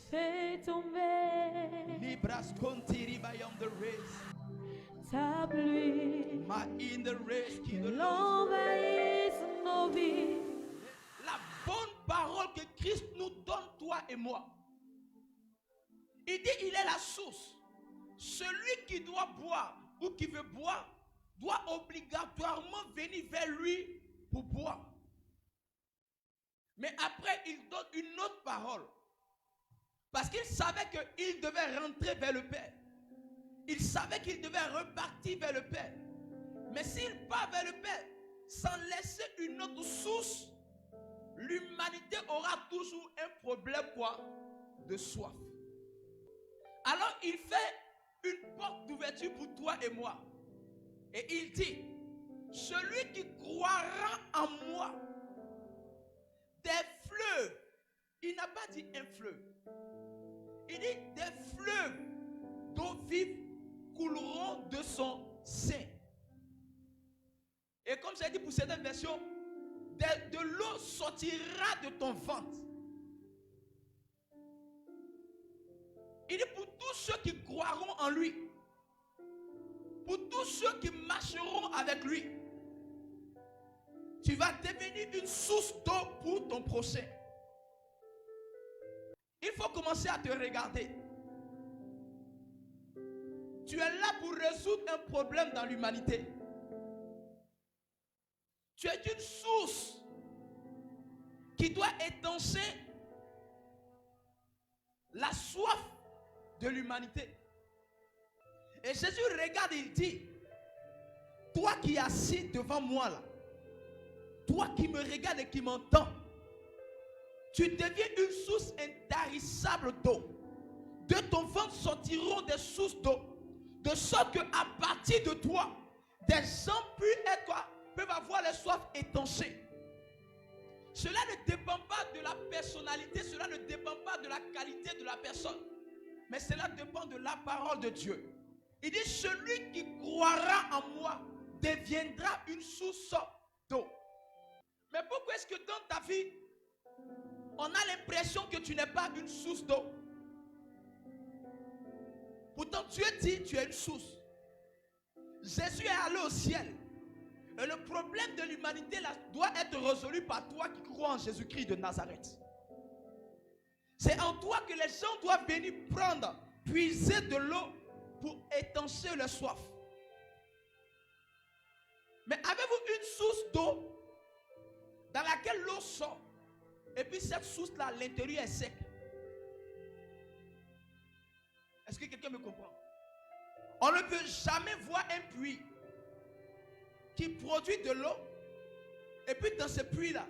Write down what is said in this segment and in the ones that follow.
Fais tomber Libras contiri bayam the race. ta pluie, Ma in the race qui de l'eau. l'envahisse nos vies. La bonne parole que Christ nous donne, toi et moi. Il dit, il est la source. Celui qui doit boire ou qui veut boire doit obligatoirement venir vers lui pour boire. Mais après, il donne une autre parole. Parce qu'il savait qu'il devait rentrer vers le Père. Il savait qu'il devait repartir vers le Père. Mais s'il part vers le Père sans laisser une autre source, l'humanité aura toujours un problème quoi? De soif. Alors il fait une porte d'ouverture pour toi et moi. Et il dit, celui qui croira en moi, des fleuves, il n'a pas dit un fleuve, il dit des fleuves d'eau vive couleront de son sein. Et comme j'ai dit pour certaines versions, de l'eau sortira de ton ventre. Il dit pour tous ceux qui croiront en lui, pour tous ceux qui marcheront avec lui, tu vas devenir une source d'eau pour ton prochain. Il faut commencer à te regarder. Tu es là pour résoudre un problème dans l'humanité. Tu es une source qui doit étancher la soif de l'humanité. Et Jésus regarde et il dit, toi qui es assis devant moi là, toi qui me regardes et qui m'entends, tu deviens une source intarissable d'eau. De ton ventre sortiront des sources d'eau, de sorte qu'à partir de toi, des gens peuvent avoir les soifs étanchées. Cela ne dépend pas de la personnalité, cela ne dépend pas de la qualité de la personne, mais cela dépend de la parole de Dieu. Il dit, celui qui croira en moi deviendra une source d'eau. Mais pourquoi est-ce que dans ta vie, on a l'impression que tu n'es pas une source d'eau? Pourtant, Dieu dit, tu es une source. Jésus est allé au ciel. Et le problème de l'humanité là doit être résolu par toi qui crois en Jésus-Christ de Nazareth. C'est en toi que les gens doivent venir prendre, puiser de l'eau pour étancher leur soif. Mais avez-vous une source d'eau dans laquelle l'eau sort et puis cette source-là, à l'intérieur est sec? Est-ce que quelqu'un me comprend? On ne peut jamais voir un puits qui produit de l'eau et puis dans ce puits-là,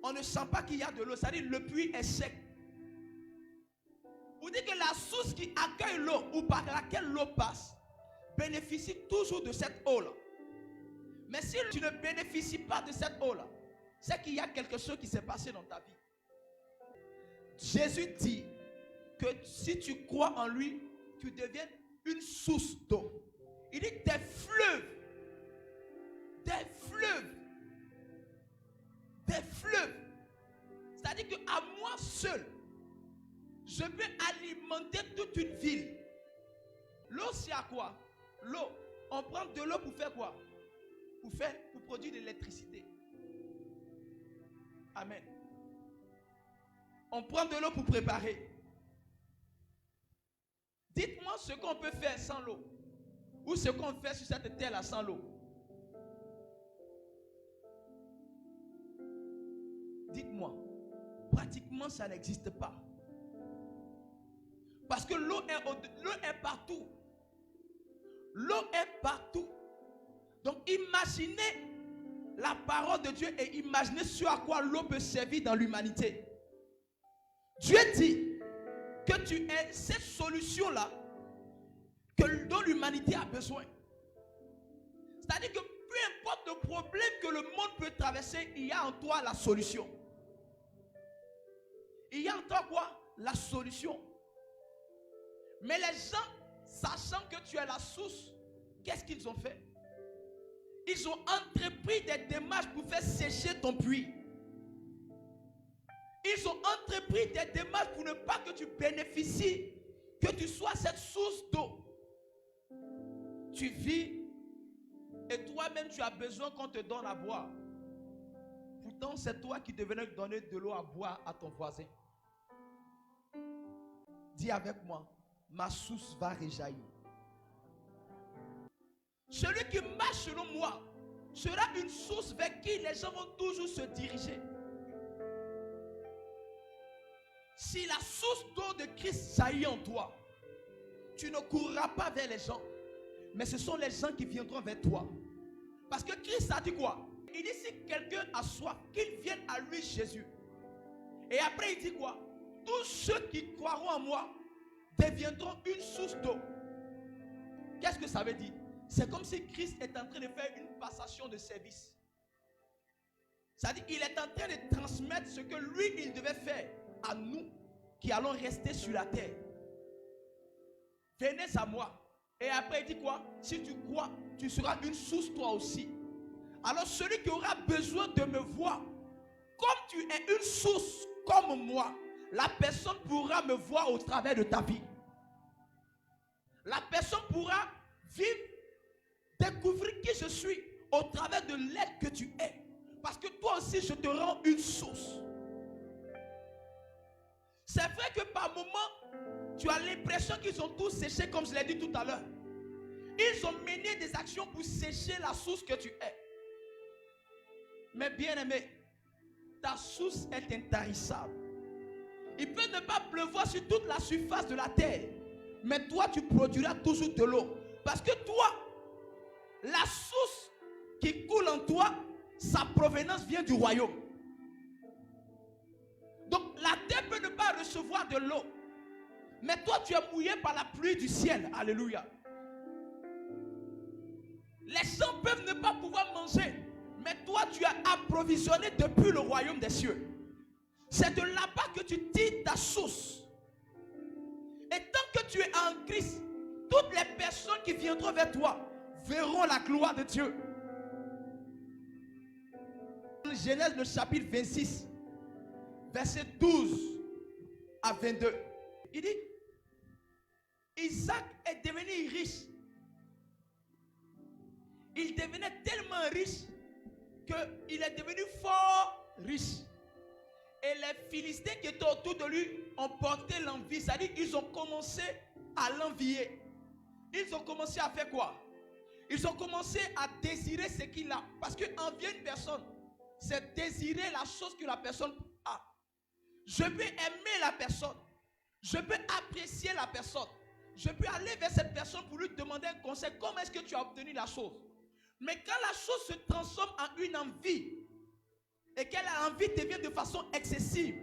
on ne sent pas qu'il y a de l'eau. C'est-à-dire le puits est sec. Vous dites que la source qui accueille l'eau ou par laquelle l'eau passe bénéficie toujours de cette eau-là. Mais si tu ne bénéficies pas de cette eau-là, c'est qu'il y a quelque chose qui s'est passé dans ta vie. Jésus dit que si tu crois en lui, tu deviens une source d'eau. Il dit des fleuves, c'est-à-dire qu'à moi seul, je peux alimenter toute une ville. L'eau, c'est à quoi? L'eau, on prend de l'eau pour faire quoi? Pour produire de l'électricité. Amen. On prend de l'eau pour préparer. Dites-moi ce qu'on peut faire sans l'eau. Ou ce qu'on fait sur cette terre-là sans l'eau. Dites-moi. Pratiquement, ça n'existe pas. Parce que l'eau est partout. L'eau est partout. Donc imaginez la parole de Dieu et imaginez ce à quoi l'eau peut servir dans l'humanité. Dieu dit que tu es cette solution-là dont l'humanité a besoin. C'est-à-dire que peu importe le problème que le monde peut traverser, il y a en toi la solution. Il y a en toi quoi? La solution. Mais les gens, sachant que tu es la source, qu'est-ce qu'ils ont fait? Ils ont entrepris des démarches pour faire sécher ton puits. Ils ont entrepris des démarches pour ne pas que tu bénéficies, que tu sois cette source d'eau. Tu vis et toi-même tu as besoin qu'on te donne à boire. Pourtant, c'est toi qui devrais donner de l'eau à boire à ton voisin. Dis avec moi, ma source va réjaillir. Celui qui marche selon moi sera une source vers qui les gens vont toujours se diriger. Si la source d'eau de Christ jaillit en toi, tu ne courras pas vers les gens, mais ce sont les gens qui viendront vers toi. Parce que Christ a dit quoi? Il dit si quelqu'un a soif, qu'il vienne à lui Jésus. Et après il dit quoi? Tous ceux qui croiront en moi deviendront une source d'eau. Qu'est-ce que ça veut dire? C'est comme si Christ est en train de faire une passation de service. C'est-à-dire qu'il est en train de transmettre ce que lui, il devait faire à nous qui allons rester sur la terre. Venez à moi. Et après, il dit quoi? Si tu crois, tu seras une source toi aussi. Alors celui qui aura besoin de me voir, comme tu es une source comme moi, la personne pourra me voir au travers de ta vie. La personne pourra vivre, découvrir qui je suis au travers de l'aide que tu es. Parce que toi aussi, je te rends une source. C'est vrai que par moments, tu as l'impression qu'ils ont tous séché, comme je l'ai dit tout à l'heure. Ils ont mené des actions pour sécher la source que tu es. Mais bien aimé, ta source est intarissable. Il peut ne pas pleuvoir sur toute la surface de la terre, mais toi, tu produiras toujours de l'eau. Parce que toi, la source qui coule en toi, sa provenance vient du royaume. Donc la terre peut ne pas recevoir de l'eau, mais toi tu es mouillé par la pluie du ciel. Alléluia. Les gens peuvent ne pas pouvoir manger, mais toi tu es approvisionné depuis le royaume des cieux. C'est de là-bas que tu tires ta source. Et tant que tu es en Christ, toutes les personnes qui viendront vers toi verront la gloire de Dieu. Genèse le chapitre 26, verset 12 à 22. Il dit, Isaac est devenu riche. Il devenait tellement riche qu'il est devenu fort riche. Et les Philistins qui étaient autour de lui ont porté l'envie. C'est-à-dire qu'ils ont commencé à l'envier. Ils ont commencé à faire quoi? Ils ont commencé à désirer ce qu'il a. Parce qu'envier une personne, c'est désirer la chose que la personne a. Je peux aimer la personne. Je peux apprécier la personne. Je peux aller vers cette personne pour lui demander un conseil. Comment est-ce que tu as obtenu la chose? Mais quand la chose se transforme en une envie et qu'elle a envie devient de façon excessive,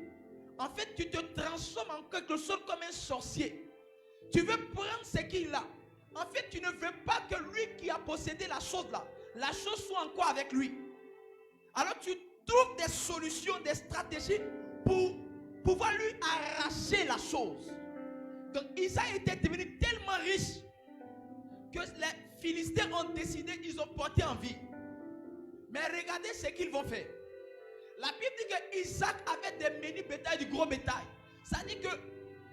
en fait, tu te transformes en quelque chose comme un sorcier. Tu veux prendre ce qu'il a. En fait, tu ne veux pas que lui qui a possédé la chose là, la chose soit encore avec lui. Alors tu trouves des solutions, des stratégies pour pouvoir lui arracher la chose. Donc Isaac était devenu tellement riche que les Philistins ont décidé, ils ont porté envie. Mais regardez ce qu'ils vont faire. La Bible dit que Isaac avait des menus bétail, du gros bétail. Ça dit que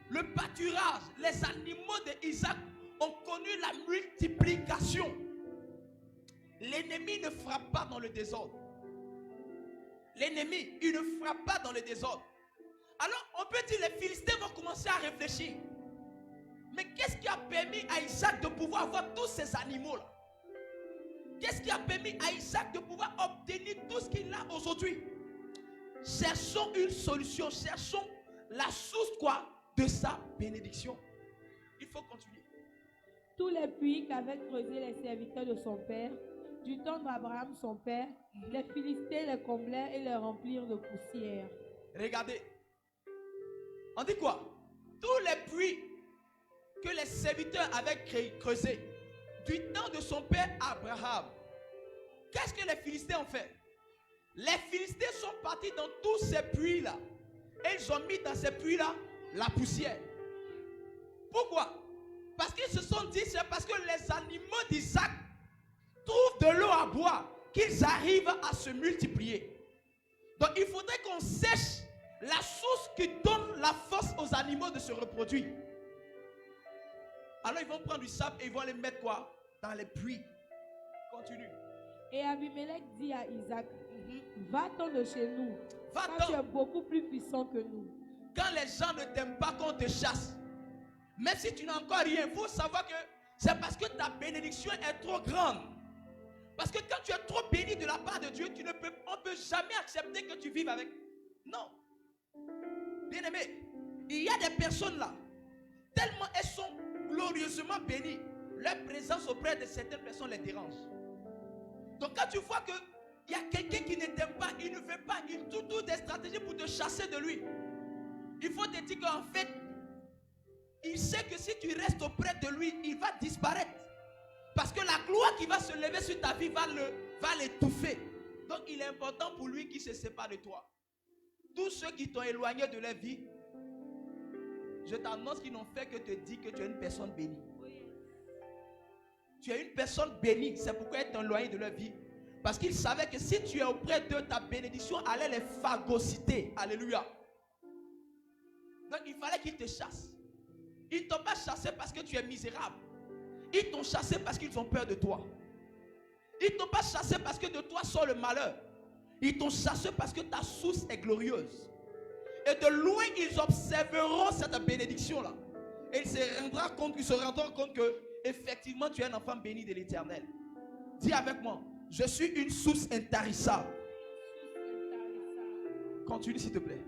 le pâturage, les animaux d'Isaac ont connu la multiplication. L'ennemi ne frappe pas dans le désordre. L'ennemi, il ne frappe pas dans le désordre. Alors, on peut dire les Philistins vont commencer à réfléchir. Mais qu'est-ce qui a permis à Isaac de pouvoir avoir tous ces animaux-là? Qu'est-ce qui a permis à Isaac de pouvoir obtenir tout ce qu'il a aujourd'hui? Cherchons une solution. Cherchons la source quoi? De sa bénédiction. Il faut continuer. Tous les puits qu'avaient creusés les serviteurs de son père, du temps d'Abraham son père, les Philistins les comblèrent et les remplirent de poussière. Regardez. On dit quoi? Tous les puits que les serviteurs avaient creusés du temps de son père Abraham. Qu'est-ce que les Philistins ont fait? Les Philistins sont partis dans tous ces puits-là. Et ils ont mis dans ces puits-là la poussière. Pourquoi? Parce qu'ils se sont dit, c'est parce que les animaux d'Isaac trouvent de l'eau à boire qu'ils arrivent à se multiplier. Donc il faudrait qu'on sèche La source qui donne la force aux animaux de se reproduire. Alors ils vont prendre du sable et ils vont les mettre quoi? Dans les puits. Continue. Et Abimelech dit à Isaac, va-t'en de chez nous, car tu Va-t'en. es beaucoup plus puissant que nous. Quand les gens ne t'aiment pas, qu'on te chasse, même si tu n'as encore rien, il faut savoir que c'est parce que ta bénédiction est trop grande. Parce que quand tu es trop béni de la part de Dieu, on ne peut jamais accepter que tu vives avec. Non. Bien aimé, il y a des personnes là, tellement elles sont glorieusement bénies, leur présence auprès de certaines personnes les dérange. Donc quand tu vois qu'il y a quelqu'un qui ne t'aime pas, il ne veut pas, il trouve des stratégies pour te chasser de lui. Il faut te dire qu'en fait, il sait que si tu restes auprès de lui, il va disparaître. Parce que la gloire qui va se lever sur ta vie va l'étouffer. Donc il est important pour lui qu'il se sépare de toi. Tous ceux qui t'ont éloigné de leur vie, je t'annonce qu'ils n'ont fait que te dire que tu es une personne bénie. Tu es une personne bénie, c'est pourquoi ils t'ont éloigné de leur vie. Parce qu'ils savaient que si tu es auprès d'eux, ta bénédiction allait les phagocyter. Alléluia. Donc il fallait qu'ils te chassent. Ils ne t'ont pas chassé parce que tu es misérable. Ils t'ont chassé parce qu'ils ont peur de toi. Ils ne t'ont pas chassé parce que de toi sort le malheur. Ils t'ont chassé parce que ta source est glorieuse. Et de loin, ils observeront cette bénédiction-là. Et ils se rendront compte que effectivement, tu es un enfant béni de l'Éternel. Dis avec moi, je suis une source intarissable. Continue s'il te plaît.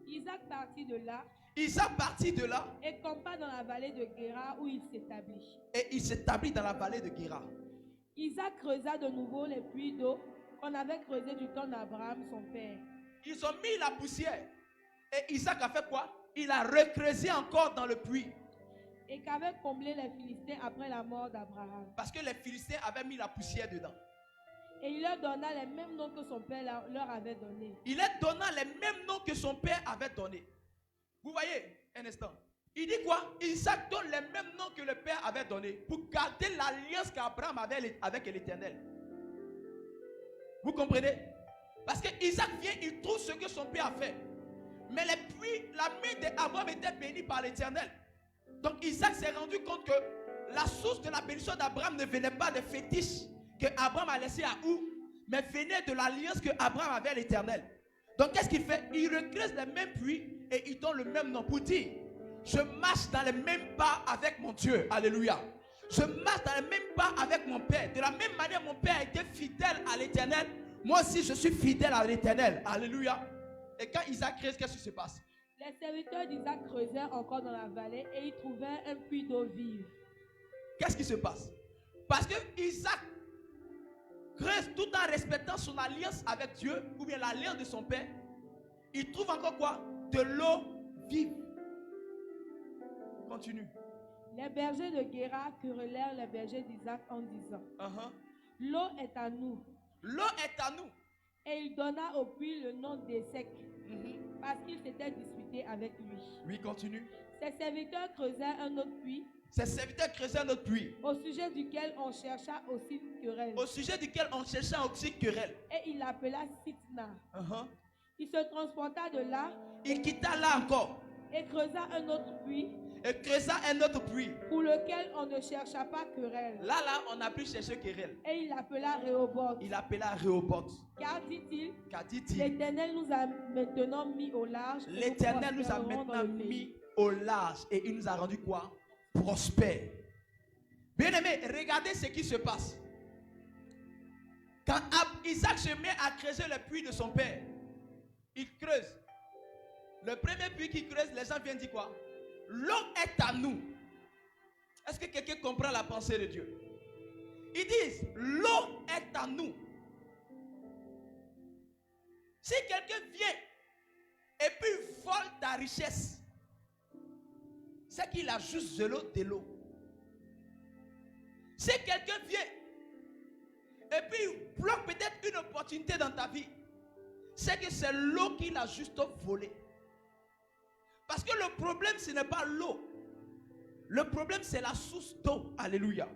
Isaac partit de là. Isaac partit de là. Et campa dans la vallée de Guéra où il s'établit. Et il s'établit dans la vallée de Guéra. Isaac creusa de nouveau les puits d'eau qu'on avait creusés du temps d'Abraham son père. Ils ont mis la poussière. Et Isaac a fait quoi? Il a recreusé encore dans le puits. Et qu'avaient comblé les Philistins après la mort d'Abraham. Parce que les Philistins avaient mis la poussière dedans. Et il leur donna les mêmes noms que son père leur avait donnés. Il leur donna les mêmes noms que son père avait donnés. Vous voyez, un instant. Il dit quoi? Isaac donne les mêmes noms que le père avait donnés pour garder l'alliance qu'Abraham avait avec l'Éternel. Vous comprenez? Parce que Isaac vient, il trouve ce que son père a fait. Mais les puits, la main d'Abraham était bénie par l'Éternel. Donc Isaac s'est rendu compte que la source de la bénédiction d'Abraham ne venait pas des fétiches que Abraham a laissé à où, mais venait de l'alliance que Abraham avait à l'Éternel. Donc qu'est-ce qu'il fait? Il recreuse les mêmes puits et il donne le même nom pour dire, je marche dans les mêmes pas avec mon Dieu. Alléluia. Je marche dans les mêmes pas avec mon Père. De la même manière, mon Père a été fidèle à l'Éternel. Moi aussi, je suis fidèle à l'Éternel. Alléluia. Et quand Isaac creuse, qu'est-ce qui se passe? Les serviteurs d'Isaac creusèrent encore dans la vallée et ils trouvèrent un puits d'eau vive. Qu'est-ce qui se passe? Parce que Isaac creuse tout en respectant son alliance avec Dieu, ou bien l'alliance de son père. Il trouve encore quoi? De l'eau vive. Continue. Les bergers de Guéra querellèrent les bergers d'Isaac en disant, l'eau est à nous. L'eau est à nous. Et il donna au puits le nom d'Essec, parce qu'il s'était disputé avec lui. Oui, continue. Ses serviteurs creusèrent un autre puits. Ses serviteurs creusaient un autre puits. Au sujet duquel on chercha aussi querelle. Au sujet duquel on cherchait aussi querelle. Et il l'appela Sitna. Il se transporta de là. Il quitta là encore. Et creusa un autre puits. Et creusa un autre puits. Pour lequel on ne chercha pas querelle. Là, on n'a plus cherché querelle. Et il l'appela Rehoboth. Il l'appela Rehoboth. Car dit-il, dit-il, l'Éternel nous a maintenant mis au large. L'Éternel nous a maintenant mis au large. Et il nous a rendu quoi? Prospère. Bien aimé, regardez ce qui se passe. Quand Isaac se met à creuser le puits de son père, il creuse. Le premier puits qu'il creuse, les gens viennent dire quoi? L'eau est à nous. Est-ce que quelqu'un comprend la pensée de Dieu? Ils disent, l'eau est à nous. Si quelqu'un vient et puis vole ta richesse, c'est qu'il a juste de l'eau. Si quelqu'un vient et puis bloque peut-être une opportunité dans ta vie, c'est que c'est l'eau qu'il a juste volé. Parce que le problème, ce n'est pas l'eau. Le problème, c'est la source d'eau. Alléluia.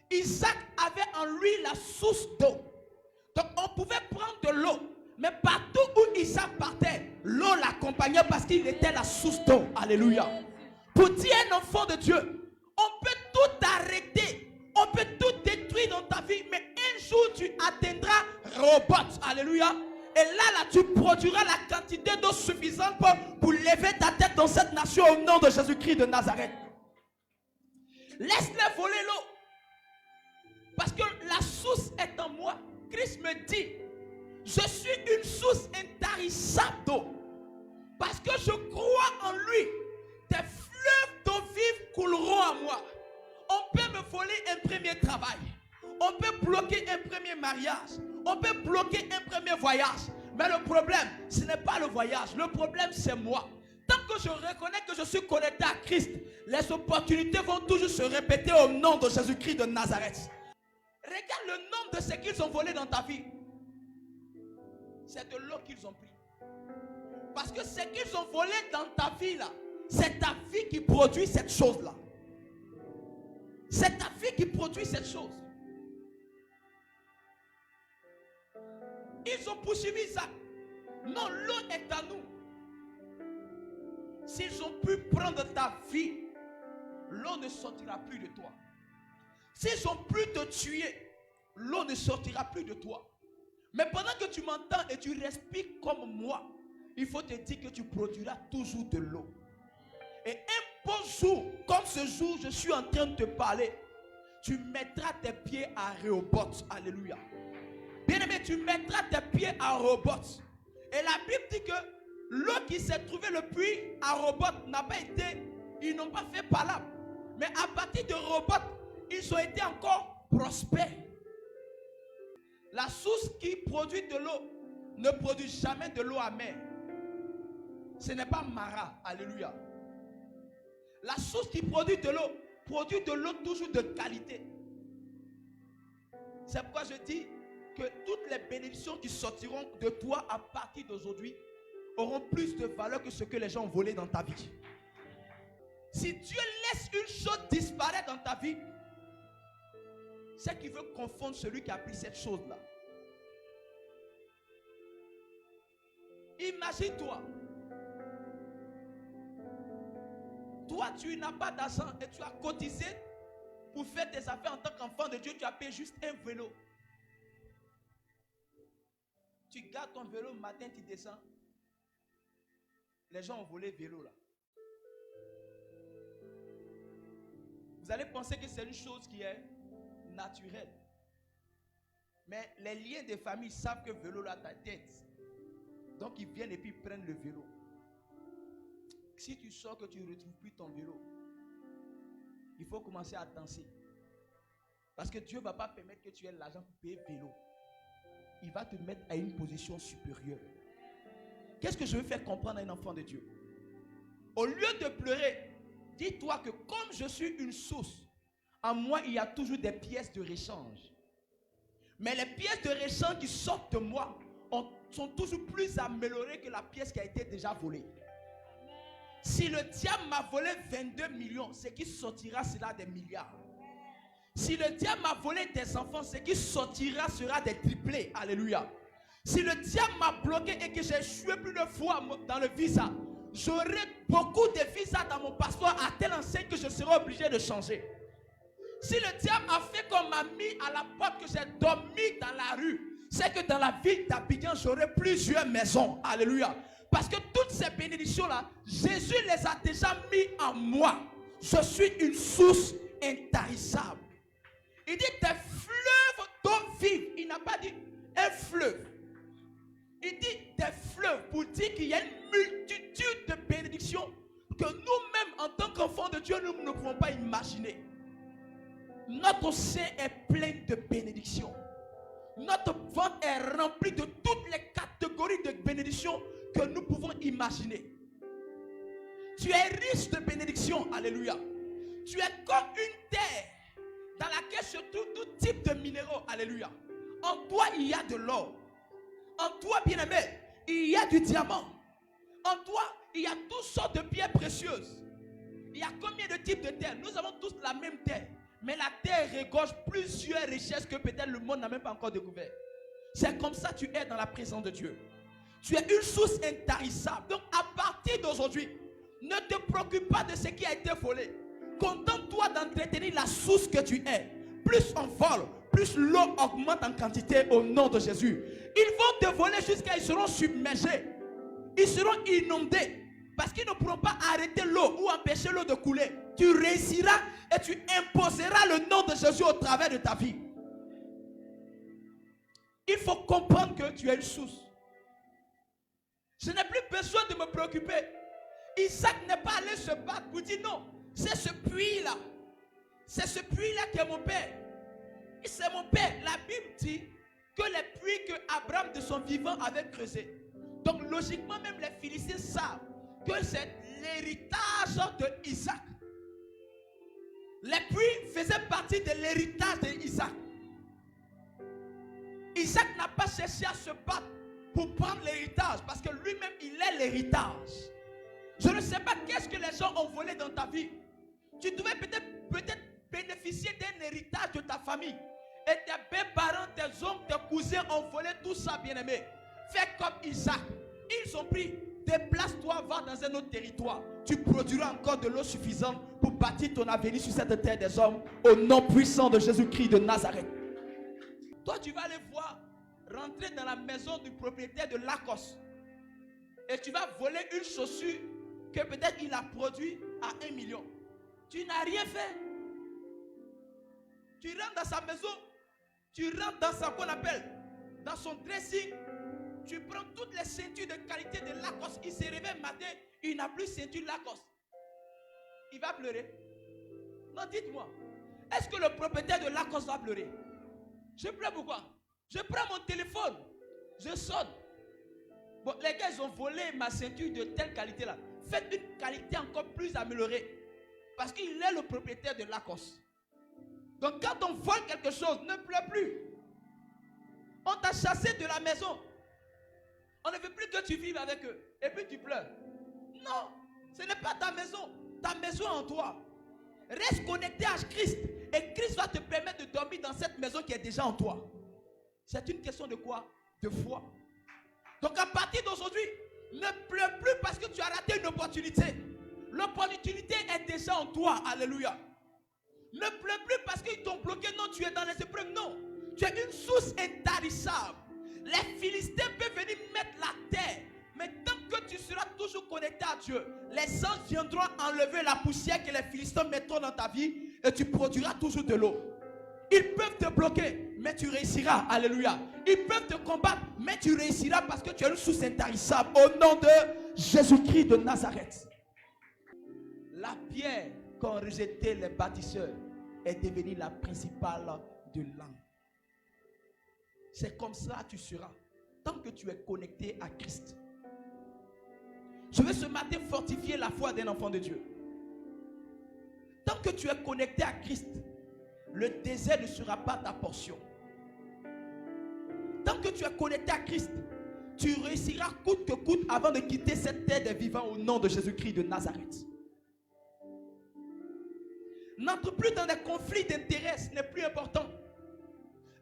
Isaac avait en lui la source d'eau. Donc on pouvait prendre de l'eau, Mais partout où Isaac partait, l'eau l'accompagnait parce qu'il était la source d'eau. Alléluia. Pour dire un enfant de Dieu, on peut tout arrêter, on peut tout détruire dans ta vie, mais un jour tu atteindras Rehoboth. Alléluia. Et là, tu produiras la quantité d'eau suffisante pour lever ta tête dans cette nation au nom de Jésus-Christ de Nazareth. Laisse-les voler l'eau. Parce que la source est en moi. Christ me dit, je suis une source intarissable d'eau. Parce que je crois en lui. Des fleuves d'eau vive couleront à moi. On peut me voler un premier travail. On peut bloquer un premier mariage. On peut bloquer un premier voyage. Mais le problème, ce n'est pas le voyage. Le problème, c'est moi. Tant que je reconnais que je suis connecté à Christ, les opportunités vont toujours se répéter au nom de Jésus-Christ de Nazareth. Regarde le nombre de ce qu'ils ont volé dans ta vie. C'est de l'eau qu'ils ont pris. Parce que ce qu'ils ont volé dans ta vie là, c'est ta vie qui produit cette chose-là. C'est ta vie qui produit cette chose. Ils ont poursuivi ça. Non, l'eau est à nous. S'ils ont pu prendre ta vie, l'eau ne sortira plus de toi. S'ils ont pu te tuer, l'eau ne sortira plus de toi. Mais pendant que tu m'entends et tu respires comme moi, il faut te dire que tu produiras toujours de l'eau. Et un bon jour, comme ce jour, je suis en train de te parler, tu mettras tes pieds à Rehoboth. Alléluia. Bien-aimé, tu mettras tes pieds à Rehoboth. Et la Bible dit que l'eau qui s'est trouvée le puits à Rehoboth n'a pas été, ils n'ont pas fait palabre. Mais à partir de Rehoboth, ils ont été encore prospères. La source qui produit de l'eau ne produit jamais de l'eau amère. Ce n'est pas Mara. Alléluia. La source qui produit de l'eau toujours de qualité. C'est pourquoi je dis que toutes les bénédictions qui sortiront de toi à partir d'aujourd'hui auront plus de valeur que ce que les gens ont volé dans ta vie. Si Dieu laisse une chose disparaître dans ta vie, c'est qu'il veut confondre celui qui a pris cette chose-là. Imagine-toi. Toi, tu n'as pas d'argent et tu as cotisé pour faire tes affaires en tant qu'enfant de Dieu. Tu as payé juste un vélo. Tu gardes ton vélo, le matin tu descends. Les gens ont volé le vélo là. Vous allez penser que c'est une chose qui est naturelle. Mais les liens de famille savent que le vélo là ta tête. Donc ils viennent et puis ils prennent le vélo. Si tu sors que tu ne retrouves plus ton vélo, il faut commencer à danser. Parce que Dieu ne va pas permettre que tu aies l'argent pour payer le vélo. Il va te mettre à une position supérieure. Qu'est-ce que je veux faire comprendre à un enfant de Dieu? Au lieu de pleurer, dis-toi que comme je suis une source, en moi il y a toujours des pièces de rechange. Mais les pièces de rechange qui sortent de moi sont toujours plus améliorées que la pièce qui a été déjà volée. Si le diable m'a volé 22 millions, ce qui sortira sera des milliards. Si le diable m'a volé des enfants, ce qui sortira sera des triplés. Alléluia. Si le diable m'a bloqué et que j'ai échoué plus de fois dans le visa, j'aurai beaucoup de visas dans mon passeport à telle enseigne que je serai obligé de changer. Si le diable a fait qu'on m'a mis à la porte, que j'ai dormi dans la rue, c'est que dans la ville d'Abidjan, j'aurai plusieurs maisons. Alléluia. Parce que toutes ces bénédictions-là, Jésus les a déjà mis en moi. Je suis une source intarissable. Il dit des fleuves d'eau vive. Il n'a pas dit un fleuve. Il dit des fleuves pour dire qu'il y a une multitude de bénédictions que nous-mêmes, en tant qu'enfants de Dieu, nous ne pouvons pas imaginer. Notre sein est plein de bénédictions. Notre ventre est rempli de toutes les catégories de bénédictions que nous pouvons imaginer. Tu es riche de bénédictions. Alléluia. Tu es comme une terre dans laquelle se trouvent tout type de minéraux. Alléluia. En toi, il y a de l'or. En toi, bien-aimé, il y a du diamant. En toi, il y a toutes sortes de pierres précieuses. Il y a combien de types de terre? Nous avons tous la même terre. Mais la terre regorge plusieurs richesses que peut-être le monde n'a même pas encore découvert. C'est comme ça que tu es dans la présence de Dieu. Tu es une source intarissable. Donc à partir d'aujourd'hui, ne te préoccupe pas de ce qui a été volé. Contente-toi d'entretenir la source que tu es. Plus on vole, plus l'eau augmente en quantité au nom de Jésus. Ils vont te voler jusqu'à ils seront submergés. Ils seront inondés. Parce qu'ils ne pourront pas arrêter l'eau ou empêcher l'eau de couler. Tu réussiras et tu imposeras le nom de Jésus au travers de ta vie. Il faut comprendre que tu es une source. Je n'ai plus besoin de me préoccuper. Isaac n'est pas allé se battre pour dire non. C'est ce puits-là. C'est ce puits-là qui est mon père. C'est mon père. La Bible dit que les puits que Abraham de son vivant avait creusés. Donc logiquement même les Philistins savent que c'est l'héritage de Isaac. Les puits faisaient partie de l'héritage d'Isaac. Isaac n'a pas cherché à se battre pour prendre l'héritage parce que lui-même il est l'héritage. Je ne sais pas qu'est-ce que les gens ont volé dans ta vie. Tu devais peut-être bénéficier d'un héritage de ta famille. Et tes parents, tes oncles, tes cousins ont volé tout ça, bien-aimé. Fais comme Isaac. Ils ont pris. Déplace-toi, va dans un autre territoire. Tu produiras encore de l'eau suffisante pour bâtir ton avenir sur cette terre des hommes. Au nom puissant de Jésus-Christ de Nazareth. Toi, tu vas aller voir, rentrer dans la maison du propriétaire de Lacoste. Et tu vas voler une chaussure que peut-être il a produit à 1 million. Tu n'as rien fait. Tu rentres dans sa maison, tu rentres dans sa, qu'on appelle, dans son dressing, tu prends toutes les ceintures de qualité de Lacoste. Il se réveille matin, il n'a plus ceinture Lacoste. Il va pleurer. Non, dites-moi, est-ce que le propriétaire de Lacoste va pleurer? Je pleure pourquoi? Je prends mon téléphone, je sonne. Bon, les gars, ils ont volé ma ceinture de telle qualité là. Faites une qualité encore plus améliorée. Parce qu'il est le propriétaire de Lacoste. Donc quand on vole quelque chose, ne pleure plus. On t'a chassé de la maison. On ne veut plus que tu vives avec eux. Et puis tu pleures. Non, ce n'est pas ta maison. Ta maison est en toi. Reste connecté à Christ. Et Christ va te permettre de dormir dans cette maison qui est déjà en toi. C'est une question de quoi? De foi. Donc à partir d'aujourd'hui, ne pleure plus parce que tu as raté une opportunité. L'opportunité est déjà en toi. Alléluia. Ne pleure plus parce qu'ils t'ont bloqué. Non, tu es dans les épreuves. Non. Tu es une source intarissable. Les Philistins peuvent venir mettre la terre. Mais tant que tu seras toujours connecté à Dieu, les anges viendront enlever la poussière que les Philistins mettront dans ta vie et tu produiras toujours de l'eau. Ils peuvent te bloquer, mais tu réussiras. Alléluia. Ils peuvent te combattre, mais tu réussiras parce que tu es une source intarissable. Au nom de Jésus-Christ de Nazareth. La pierre qu'ont rejeté les bâtisseurs est devenue la principale de l'âme. C'est comme ça que tu seras. Tant que tu es connecté à Christ. Je veux ce matin fortifier la foi d'un enfant de Dieu. Tant que tu es connecté à Christ, le désert ne sera pas ta portion. Tant que tu es connecté à Christ, tu réussiras coûte que coûte avant de quitter cette terre des vivants au nom de Jésus-Christ de Nazareth. N'entre plus dans des conflits d'intérêts, ce n'est plus important.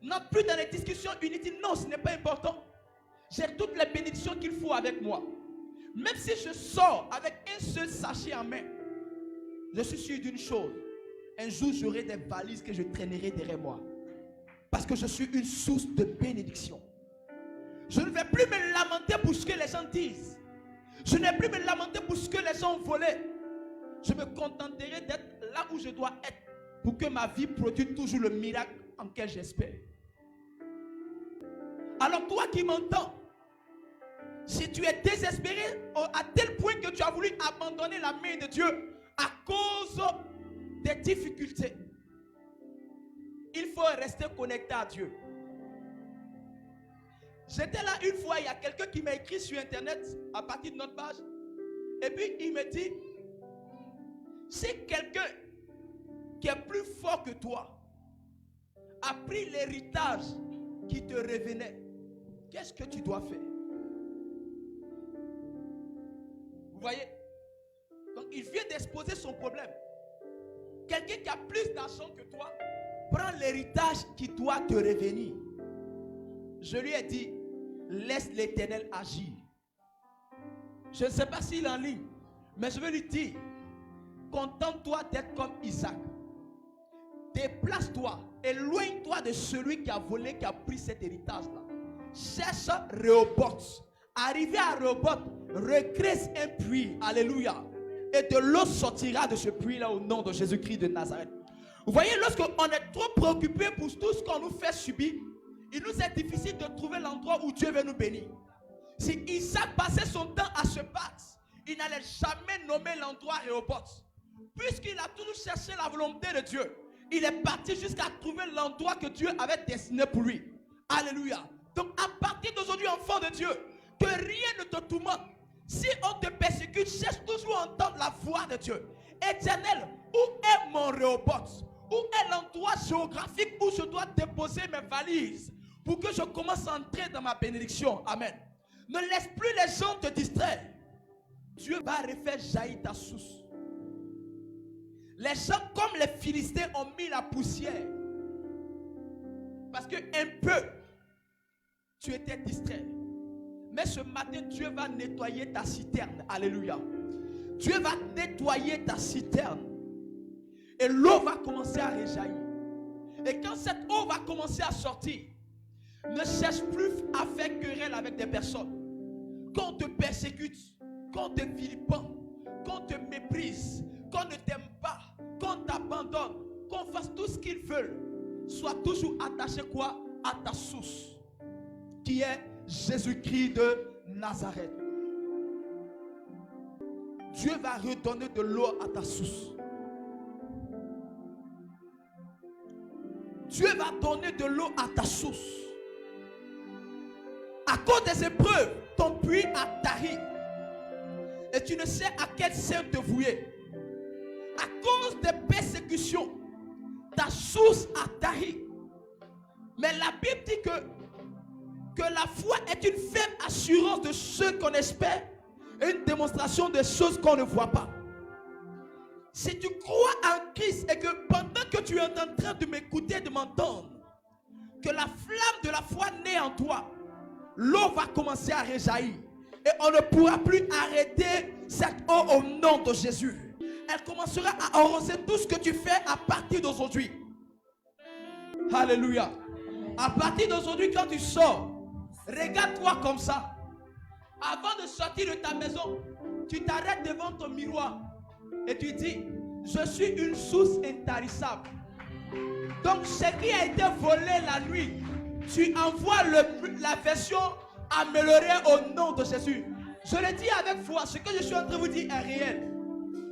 N'entre plus dans les discussions inutiles, non, ce n'est pas important. J'ai toutes les bénédictions qu'il faut avec moi. Même si je sors avec un seul sachet en main, je suis sûr d'une chose. Un jour, j'aurai des valises que je traînerai derrière moi. Parce que je suis une source de bénédiction. Je ne vais plus me lamenter pour ce que les gens disent. Je ne vais plus me lamenter pour ce que les gens ont volé. Je me contenterai d'être là où je dois être pour que ma vie produise toujours le miracle en lequel j'espère. Alors toi qui m'entends, si tu es désespéré à tel point que tu as voulu abandonner la main de Dieu à cause des difficultés, il faut rester connecté à Dieu. J'étais là une fois, il y a quelqu'un qui m'a écrit sur internet à partir de notre page. Et puis il me dit, si quelqu'un qui est plus fort que toi a pris l'héritage qui te revenait, qu'est-ce que tu dois faire? Vous voyez? Donc il vient d'exposer son problème. Quelqu'un qui a plus d'argent que toi prend l'héritage qui doit te revenir. je lui ai dit, laisse l'Éternel agir. Je ne sais pas s'il est en ligne, mais je veux lui dire, contente-toi d'être comme Isaac. Déplace-toi, éloigne-toi de celui qui a volé, qui a pris cet héritage-là. Cherche Rehoboth. Arrivé à Rehoboth, recrée un puits. Alléluia. Et de l'eau sortira de ce puits-là au nom de Jésus-Christ de Nazareth. Vous voyez, lorsqu'on est trop préoccupé pour tout ce qu'on nous fait subir, il nous est difficile de trouver l'endroit où Dieu veut nous bénir. Si Isaac passait son temps à se battre, il n'allait jamais nommer l'endroit Rehoboth. Puisqu'il a toujours cherché la volonté de Dieu, il est parti jusqu'à trouver l'endroit que Dieu avait destiné pour lui. Alléluia. Donc à partir d'aujourd'hui, enfant de Dieu, que rien ne te tourmente. Si on te persécute, cherche toujours à entendre la voix de Dieu. Éternel, où est mon Rehoboth? Où est l'endroit géographique où je dois déposer mes valises pour que je commence à entrer dans ma bénédiction? Amen. Ne laisse plus les gens te distraire. Dieu va refaire jaillir ta source. Les gens comme les Philistins ont mis la poussière. Parce que un peu, tu étais distrait. Mais ce matin, Dieu va nettoyer ta citerne. Alléluia. Dieu va nettoyer ta citerne. Et l'eau va commencer à rejaillir. Et quand cette eau va commencer à sortir, ne cherche plus à faire querelle avec des personnes. Quand on te persécute, quand on te vilipende, quand on te méprise, qu'on ne t'aime pas, qu'on t'abandonne, qu'on fasse tout ce qu'ils veulent, sois toujours attaché quoi? À ta source, qui est Jésus-Christ de Nazareth. Dieu va redonner de l'eau à ta source. Dieu va donner de l'eau à ta source. À cause des épreuves, ton puits a tari. Et tu ne sais à quel sein te vouer. À cause des persécutions, ta source a tari. Mais la Bible dit que la foi est une ferme assurance de ce qu'on espère et une démonstration des choses qu'on ne voit pas. Si tu crois en Christ et que pendant que tu es en train de m'écouter, de m'entendre, que la flamme de la foi naît en toi, l'eau va commencer à rejaillir. Et on ne pourra plus arrêter cette eau au nom de Jésus. Elle commencera à arroser tout ce que tu fais à partir d'aujourd'hui. Alléluia. À partir d'aujourd'hui, quand tu sors, regarde-toi comme ça. Avant de sortir de ta maison, tu t'arrêtes devant ton miroir et tu dis, je suis une source intarissable. Donc ce qui a été volé la nuit, tu envoies la version améliorée au nom de Jésus. Je le dis avec foi, ce que je suis en train de vous dire est réel.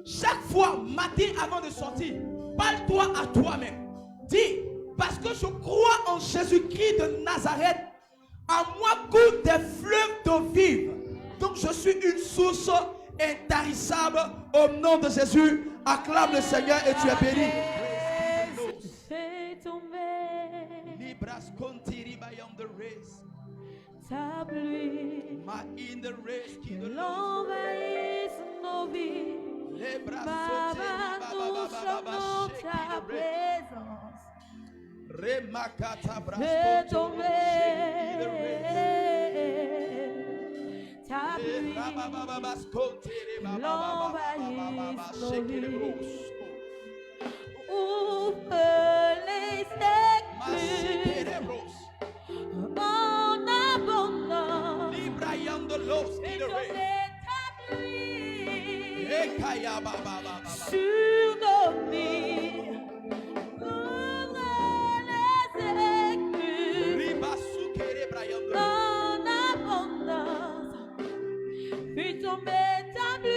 Chaque fois, matin avant de sortir, parle-toi à toi-même. Dis, parce que je crois en Jésus-Christ de Nazareth, à moi coulent des fleuves d'eau vive. Donc je suis une source intarissable au nom de Jésus. Acclame le Seigneur et tu es béni. Fais tomber Libras contiriba on the race. ta pluie, Ma in the race qui de l'envahisse nos vies. les bras Baba, nous sommes ta présence. Remakata bras Fais tomber ta pluie, l'envahisse nos vies. Ouvre les écluses en abondance. Fais tomber ta pluie sur nos vies. Ouvre les écluses en abondance. Fais tomber ta pluie